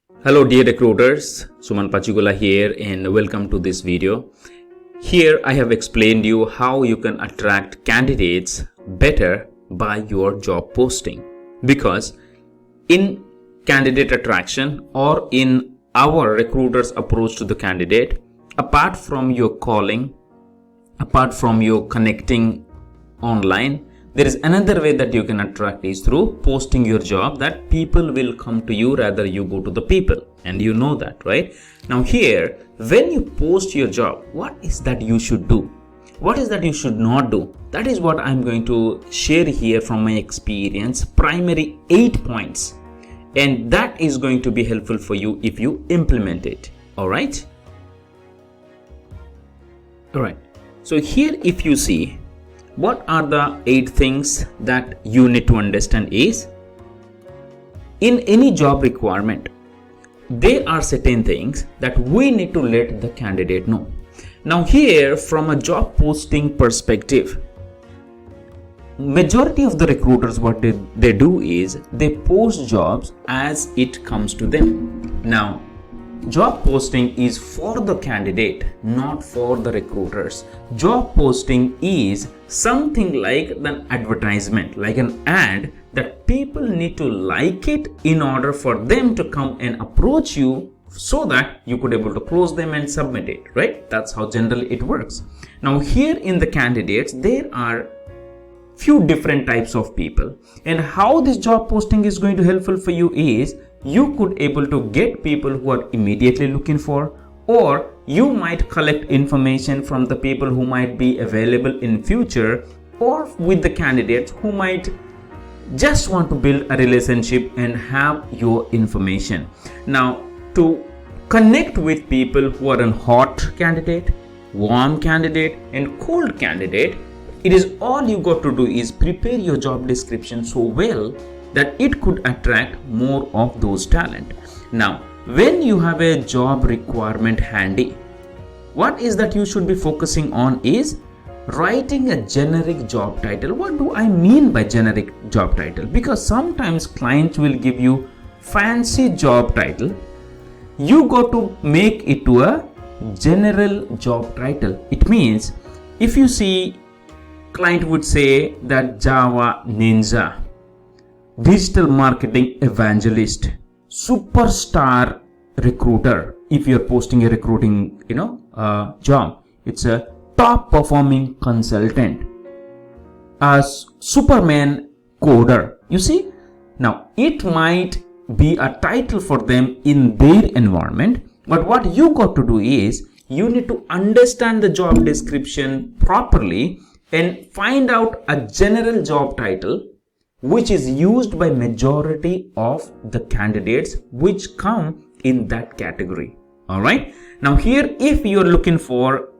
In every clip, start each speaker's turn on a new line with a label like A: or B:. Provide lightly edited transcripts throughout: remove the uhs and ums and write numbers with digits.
A: Hello dear recruiters, Suman Pachigulla here and welcome to this video. Here I have explained you how you can attract candidates better by your job posting. Because in candidate attraction or in our recruiters approach to the candidate, apart from your calling, apart from your connecting online, there is another way that you can attract is through posting your job, that people will come to you rather you go to the people, and you know that, right? Now here, when you post your job, what is that you should do? What is that you should not do? That is what I'm going to share here from my experience, primary 8 points, and that is going to be helpful for you if you implement it. All right. So here, if you see, what are the 8 things that you need to understand is, in any job requirement, there are certain things that we need to let the candidate know. Now here, from a job posting perspective, majority of the recruiters, what they do is they post jobs as it comes to them. Now, job posting is for the candidate, not for the recruiters. Job posting is something like an advertisement, like an ad that people need to like it in order for them to come and approach you so that you could able to close them and submit it, right? That's how generally it works. Now here in the candidates, there are few different types of people, and how this job posting is going to helpful for you is, you could able to get people who are immediately looking for, or you might collect information from the people who might be available in future, or with the candidates who might just want to build a relationship and have your information. Now, to connect with people who are a hot candidate, warm candidate and cold candidate, it is all you got to do is prepare your job description so well that it could attract more of those talent. Now, when you have a job requirement handy, what is that you should be focusing on is writing a generic job title. What do I mean by generic job title? Because sometimes clients will give you fancy job title. You got to make it to a general job title. It means if you see, client would say that Java Ninja, digital marketing evangelist, superstar recruiter. If you're posting a recruiting job, it's a top performing consultant, a Superman coder. You see, now it might be a title for them in their environment, but what you got to do is, you need to understand the job description properly and find out a general job title which is used by majority of the candidates which come in that category. All right. Now here, if you're looking for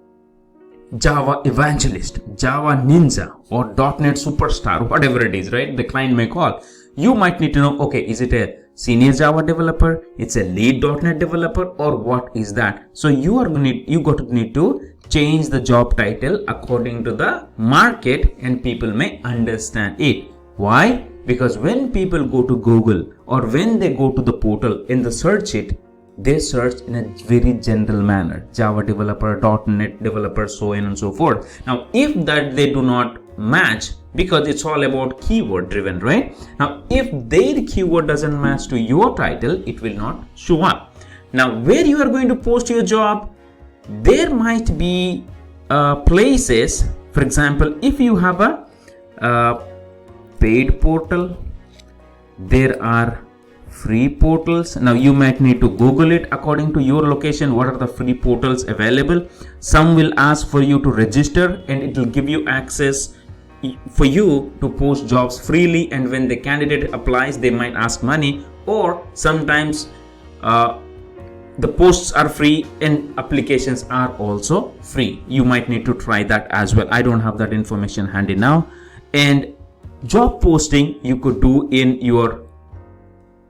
A: Java evangelist, Java ninja or .NET superstar, whatever it is, right, the client may call, you might need to know, okay, is it a senior Java developer, it's a lead .NET developer, or what is that? So you got to need to change the job title according to the market, and people may understand it. Why? Because when people go to Google or when they go to the portal and they search it, they search in a very general manner, Java developer, .NET developer, so on and so forth. Now, if that they do not match, because it's all about keyword driven, right? Now, if their keyword doesn't match to your title, it will not show up. Now, where you are going to post your job, there might be places, for example, if you have a paid portal, there are free portals. Now you might need to Google it according to your location. What are the free portals available? Some will ask for you to register, and it will give you access for you to post jobs freely, and when the candidate applies, they might ask money, or sometimes the posts are free and applications are also free. You might need to try that as well. I don't have that information handy now. And job posting you could do in your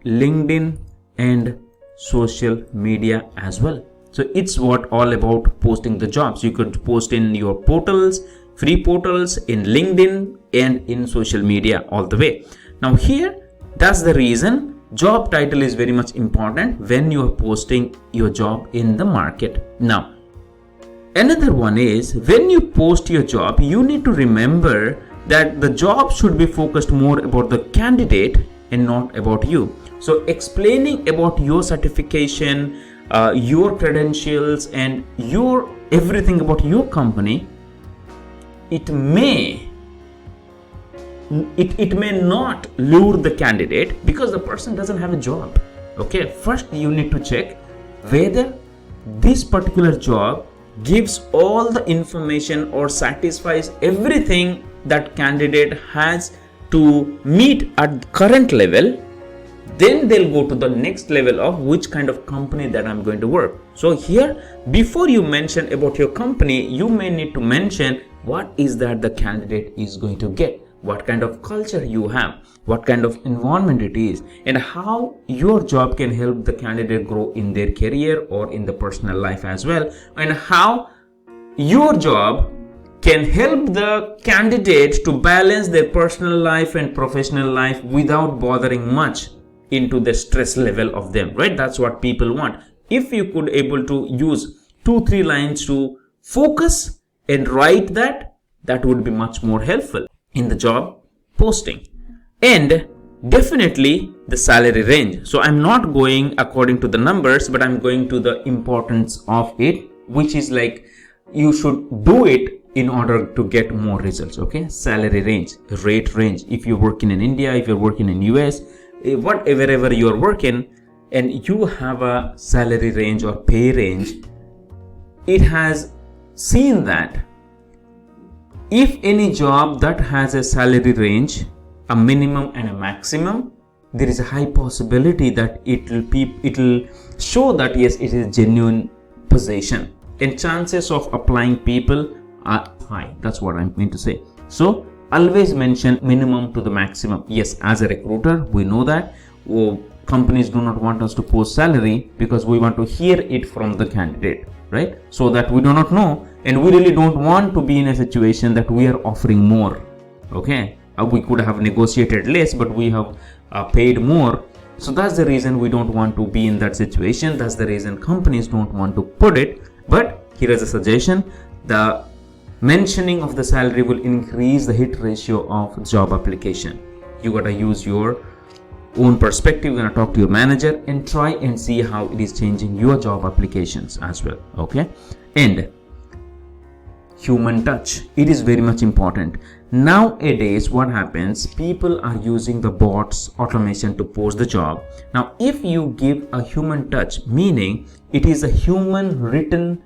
A: LinkedIn and social media as well. So it's what all about posting the jobs. You could post in your portals, free portals, in LinkedIn and in social media all the way. Now here, that's the reason job title is very much important when you are posting your job in the market. Now, another one is when you post your job, you need to remember that the job should be focused more about the candidate and not about you. So explaining about your certification, your credentials, and your everything about your company, it may not lure the candidate because the person doesn't have a job. Okay, first you need to check whether this particular job gives all the information or satisfies everything that candidate has to meet at the current level. Then they'll go to the next level of which kind of company that I'm going to work. So here, before you mention about your company, you may need to mention what is that the candidate is going to get, what kind of culture you have, what kind of environment it is, and how your job can help the candidate grow in their career or in the personal life as well, and how your job can help the candidate to balance their personal life and professional life without bothering much into the stress level of them, right? That's what people want. If you could able to use 2-3 lines to focus and write that would be much more helpful in the job posting. And definitely the salary range. So I'm not going according to the numbers, but I'm going to the importance of it, which is like you should do it in order to get more results. Okay, salary range, rate range. If you're working in India, if you're working in US, wherever you're working, and you have a salary range or pay range, it has seen that if any job that has a salary range, a minimum and a maximum, there is a high possibility that it will show that yes, it is a genuine position, and chances of applying people are high. That's what I'm meant to say. So always mention minimum to the maximum. Yes, as a recruiter, we know that companies do not want us to post salary because we want to hear it from the candidate, right? So that we do not know, and we really don't want to be in a situation that we are offering more. Okay, we could have negotiated less, but we have paid more. So that's the reason we don't want to be in that situation. That's the reason companies don't want to put it. But here is a suggestion: the mentioning of the salary will increase the hit ratio of job application. You gotta use your own perspective. You're gonna talk to your manager and try and see how it is changing your job applications as well. Okay, and human touch, it is very much important. Nowadays what happens, people are using the bots, automation to post the job. Now if you give a human touch, meaning it is a human written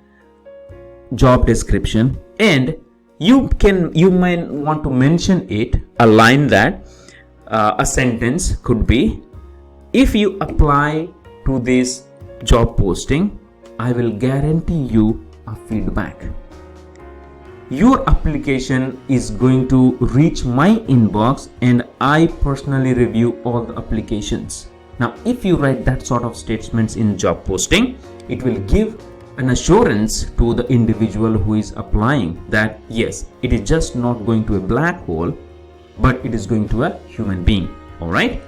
A: job description, and you might want to mention it, a line that a sentence could be, if you apply to this job posting, I will guarantee you a feedback. Your application is going to reach my inbox and I personally review all the applications. Now if you write that sort of statements in job posting, it will give an assurance to the individual who is applying that yes, it is just not going to a black hole, but it is going to a human being. All right,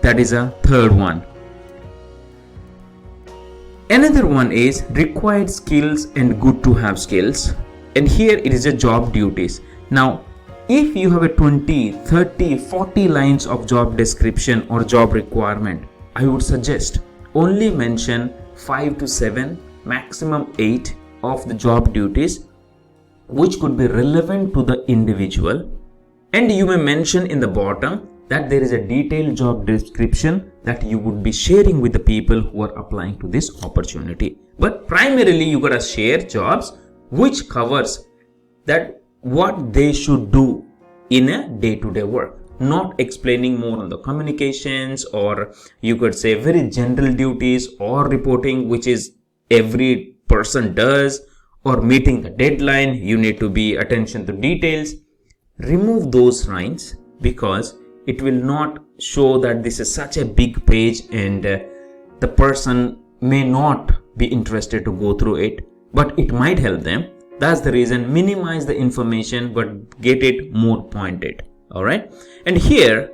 A: that is a third one. Another one is required skills and good to have skills, and here it is a job duties. Now if you have a 20, 30, 40 lines of job description or job requirement, I would suggest only mention 5 to 7, maximum 8 of the job duties which could be relevant to the individual, and you may mention in the bottom that there is a detailed job description that you would be sharing with the people who are applying to this opportunity. But primarily you gotta share jobs which covers that what they should do in a day-to-day work, not explaining more on the communications, or you could say very general duties or reporting which is every person does, or meeting the deadline, you need to be attention to details. Remove those lines because it will not show that this is such a big page and the person may not be interested to go through it, but it might help them. That's the reason, minimize the information but get it more pointed. All right, and here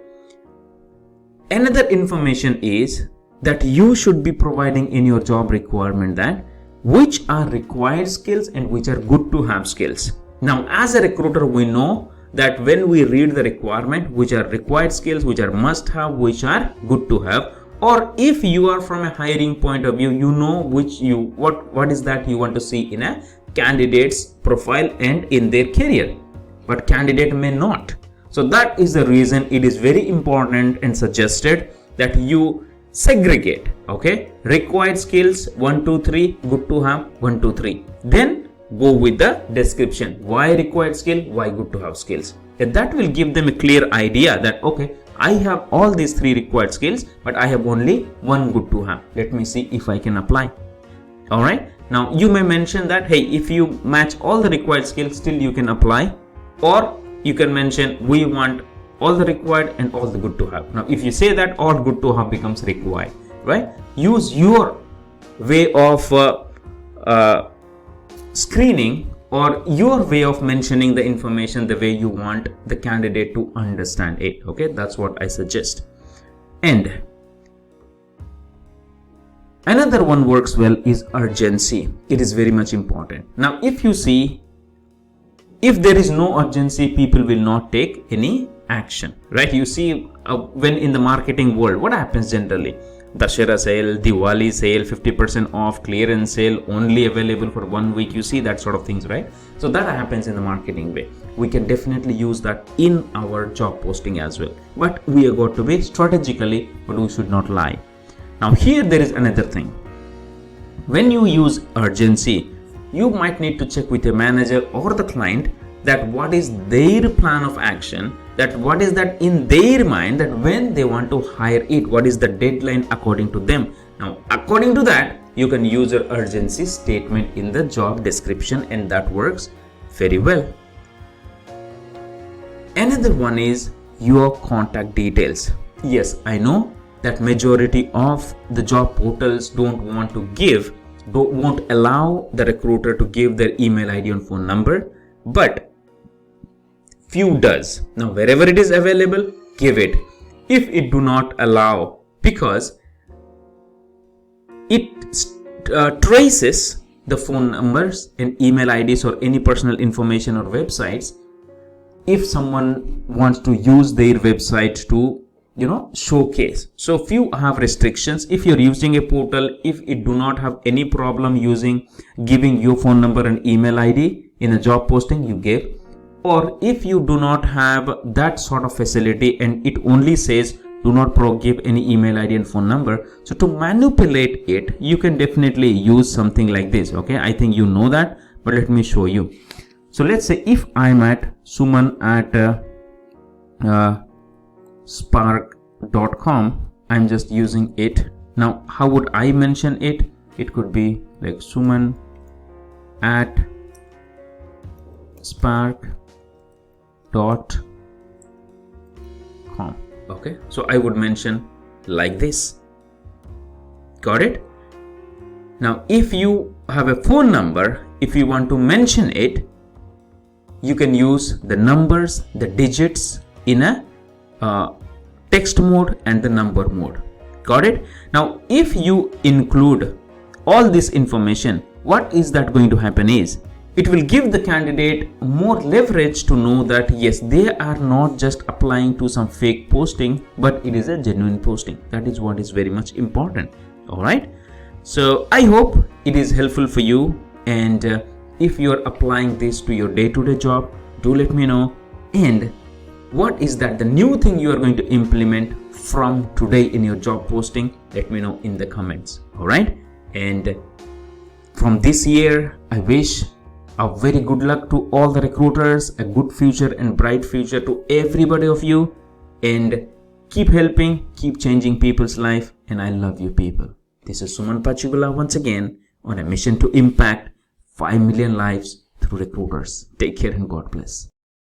A: Another information is that you should be providing in your job requirement that which are required skills and which are good to have skills. Now, as a recruiter, we know that when we read the requirement, which are required skills, which are must have, which are good to have, or if you are from a hiring point of view, you know what is that you want to see in a candidate's profile and in their career, but candidate may not. So that is the reason it is very important and suggested that you segregate, okay, required skills 1 2 3, good to have 1 2 3, then go with the description, why required skill, why good to have skills, and that will give them a clear idea that okay, I have all these 3 required skills, but I have only 1 good to have. Let me see if I can apply. All right, now you may mention that hey, if you match all the required skills, still you can apply, or you can mention we want all the required and all the good to have. Now if you say that, all good to have becomes required, right? Use your way of screening or your way of mentioning the information the way you want the candidate to understand it. Okay, that's what I suggest. And another one works well is urgency. It is very much important. Now if you see, if there is no urgency, people will not take any action, right? You see when in the marketing world, what happens generally? Dashera sale, Diwali sale, 50% off, clearance sale, only available for 1 week. You see that sort of things, right? So that happens in the marketing way. We can definitely use that in our job posting as well. But we are going to be strategically, but we should not lie. Now here there is another thing. When you use urgency, you might need to check with your manager or the client that what is their plan of action, that what is that in their mind, that when they want to hire it, what is the deadline according to them. Now according to that, you can use your urgency statement in the job description, and that works very well. Another one is your contact details. Yes, I know that majority of the job portals won't allow the recruiter to give their email ID and phone number, but few does. Now wherever it is available, give it. If it do not allow, because it traces the phone numbers and email IDs or any personal information or websites, if someone wants to use their website to showcase. So few have restrictions. If you're using a portal, if it do not have any problem giving your phone number and email ID in a job posting, you give. Or if you do not have that sort of facility and it only says do not give any email ID and phone number, so to manipulate it, you can definitely use something like this. Okay, I think you know that, but let me show you. So let's say if I'm at Suman at spark.com, I'm just using it. Now how would I mention it? It could be like Suman at spark.com. Okay, so I would mention like this. Got it? Now if you have a phone number, if you want to mention it, you can use the numbers, the digits in a text mode and the number mode. Got it? Now if you include all this information, what is that going to happen is, it will give the candidate more leverage to know that yes, they are not just applying to some fake posting, but it is a genuine posting. That is what is very much important. All right, so I hope it is helpful for you, and if you are applying this to your day-to-day job, do let me know. And what is that the new thing you are going to implement from today in your job posting? Let me know in the comments. All right, and from this year, I wish a very good luck to all the recruiters, a good future and bright future to everybody of you, and keep helping, keep changing people's life, and I love you people. This is Suman Pachigulla once again on a mission to impact 5 million lives through recruiters. Take care and God bless.